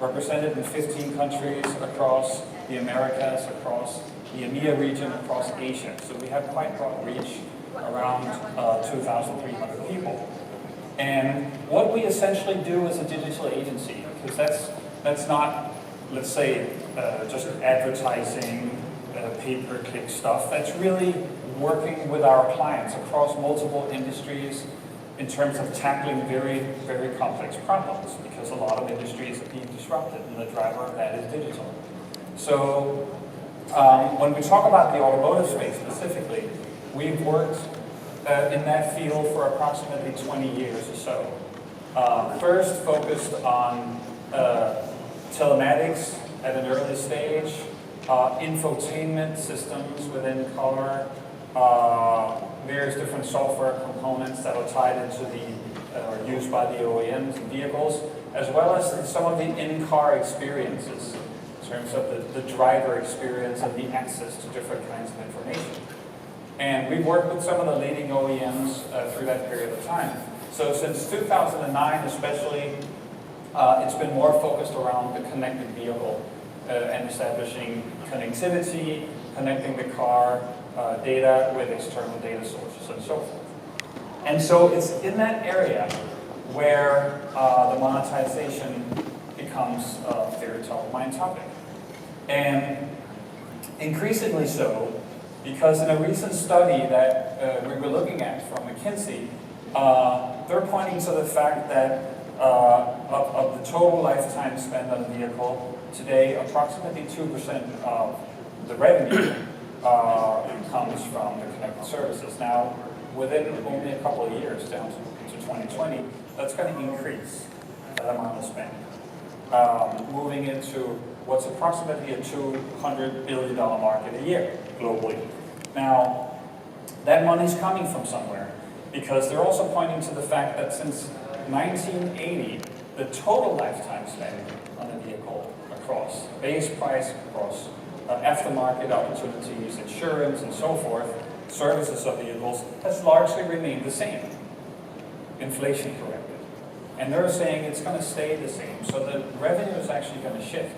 represented in 15 countries across the Americas, across the EMEA region, across Asia. So we have quite broad reach, around 2,300 people. And what we essentially do as a digital agency, because that's not, let's say, just advertising, pay-per-click stuff. That's really working with our clients across multiple industries in terms of tackling very, very complex problems, because a lot of industries are being disrupted, and the driver of that is digital. So when we talk about the automotive space specifically, we've worked in that field for approximately 20 years or so. First focused on telematics at an early stage, infotainment systems within car, various different software components that are tied into or used by the OEMs and vehicles, as well as some of the in-car experiences in terms of the driver experience and the access to different kinds of information. And we've worked with some of the leading OEMs through that period of time. So since 2009 especially, it's been more focused around the connected vehicle and establishing connectivity, connecting the car data with external data sources and so forth. And so it's in that area where the monetization becomes a very top-of-mind topic. And increasingly so, because in a recent study that we were looking at from McKinsey, they're pointing to the fact that of the total lifetime spent on a vehicle, today approximately 2% of the revenue comes from the connected services. Now, within only a couple of years, down to 2020, that's going to increase that amount of spend, moving into what's approximately a $200 billion market a year globally. Now, that money's coming from somewhere, because they're also pointing to the fact that since 1980, the total lifetime spend on a vehicle across base price, across aftermarket opportunities, insurance, and so forth, services of vehicles, has largely remained the same, inflation corrected. And they're saying it's going to stay the same, so the revenue is actually going to shift.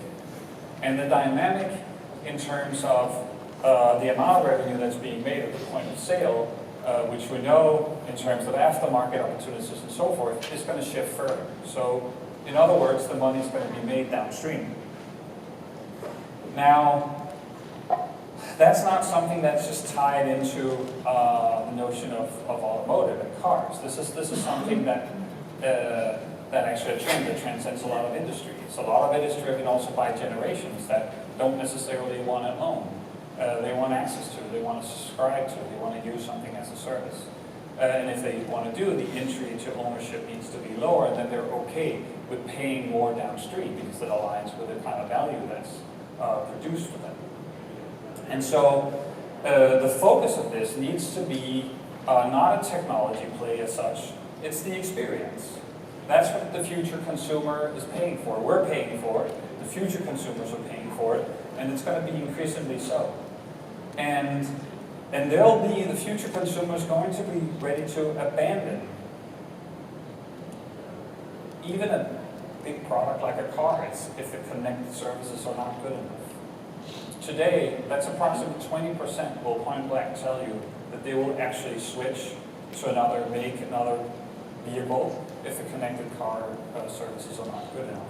And the dynamic in terms of the amount of revenue that's being made at the point of sale, which we know in terms of aftermarket opportunities and so forth, is going to shift further. So, in other words, the money is going to be made downstream. Now, that's not something that's just tied into the notion of automotive and cars. This is something that actually a trend that transcends a lot of industries. A lot of it is driven also by generations that don't necessarily want to own. They want access to, they want to subscribe to, they want to use something as a service. And if they want to do, the entry to ownership needs to be lower, and then they're okay with paying more downstream because it aligns with the kind of value that's produced for them. And so the focus of this needs to be not a technology play as such, it's the experience. That's what the future consumer is paying for. We're paying for it, the future consumers are paying for it, and it's going to be increasingly so. And the future consumers going to be ready to abandon even a big product like a car if the connected services are not good enough. Today, that's approximately 20% will point blank tell you that they will actually switch to another make, another vehicle if the connected car services are not good enough.